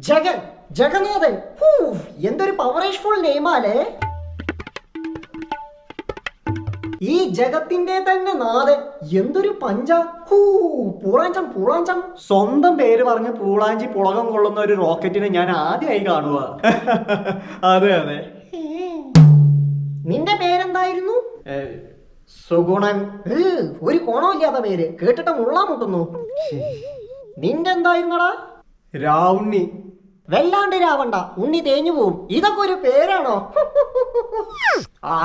ജഗൻ, ജഗന്നാഥൻ. എന്തൊരു പവർഫുൾ നെയിമാലേ. ഈ ജഗത്തിന്റെ തന്നെ നാഥൻ. എന്തൊരു പഞ്ച. പൂളാഞ്ചം പൂളാഞ്ചം. സ്വന്തം പേര് പറഞ്ഞ് പൂളാഞ്ചി പുളകം കൊള്ളുന്ന ഒരു റോക്കറ്റിനെ ഞാൻ ആദ്യമായി കാണുക. അതെ അതെ. നിന്റെ പേരെന്തായിരുന്നു? സുഗുണൻ. ഒരു കോണമില്ലാത്ത പേര്, കേട്ടിട്ട് മുള്ളാൻ മുട്ടുന്നു. നിന്റെ എന്തായിരുന്നടാ? രാവുണ്ണി. വല്ലാണ്ട് രാവണ്ട, ഉണ്ണി തേഞ്ഞു പോവും. ഇതൊക്കെ ഒരു പേരാണോ?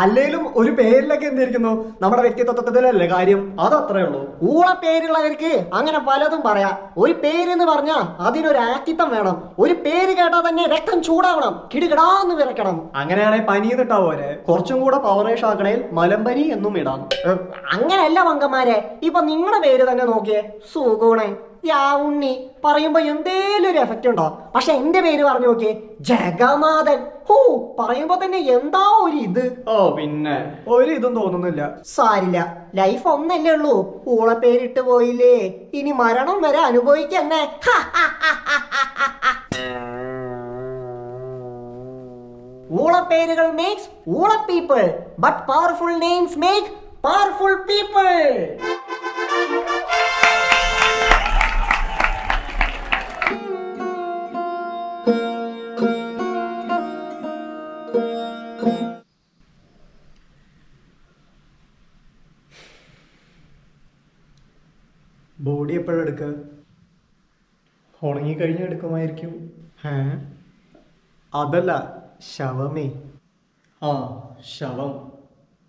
അല്ലേലും ഒരു പേരിലൊക്കെ എന്തായിരിക്കുന്നു, നമ്മുടെ വ്യക്തിത്വത്തിലല്ലേ കാര്യം. അതത്രേ ഉള്ളൂ. പേരുള്ളവർക്ക് അങ്ങനെ പലതും പറയാം. ഒരു പേരെന്ന് പറഞ്ഞാ അതിനൊരു ആക്തിത്വം വേണം. ഒരു പേര് കേട്ടാൽ തന്നെ രക്തം ചൂടാവണം, കിടുകിടാന്ന് വിറക്കണം. അങ്ങനെയാണെങ്കിൽ പനിന്നിട്ടാ പോരെ. കുറച്ചും കൂടെ പവറേഷ് ആക്കണേൽ മലമ്പനി എന്നും ഇടാം. അങ്ങനെയല്ല മങ്കന്മാരെ, ഇപ്പൊ നിങ്ങളുടെ പേര് തന്നെ നോക്കിയേ, സുഗുണൻ, ഉണ്ണി പറയുമ്പോ എന്തേലും ഒരു എഫക്റ്റ് ഉണ്ടോ? പക്ഷെ എന്റെ പേര് പറഞ്ഞു നോക്കിയേ, ജഗന്നാഥൻ. പറയുമ്പോ തന്നെ എന്താ ഒരു ഇത്. പിന്നെ ഒരു ഇതും തോന്നുന്നില്ല. സാരില്ല, ലൈഫ് ഒന്നല്ലേ ഉള്ളൂ. പേരിട്ട് പോയില്ലേ, ഇനി മരണം വരെ അനുഭവിക്കന്നെ. ഊളപ്പേരുകൾ മേക്സ് ഊള people, but powerful names make powerful people. Body എപ്പോഴും എടുക്കുക? ഉണങ്ങിക്കഴിഞ്ഞ് എടുക്കുമായിരിക്കും. അതല്ല, ശവമേ. ശവം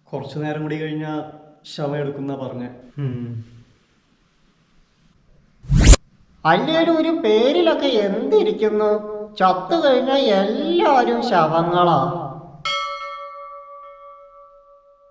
കുറച്ചു നേരം കൂടി കഴിഞ്ഞാൽ ശവം എടുക്കുന്ന പറഞ്ഞ. അല്ലേലും ഒരു പേരിലൊക്കെ എന്തിരിക്കുന്നു? ചത്തു കഴിഞ്ഞാൽ എല്ലാവരും ശവങ്ങളാ.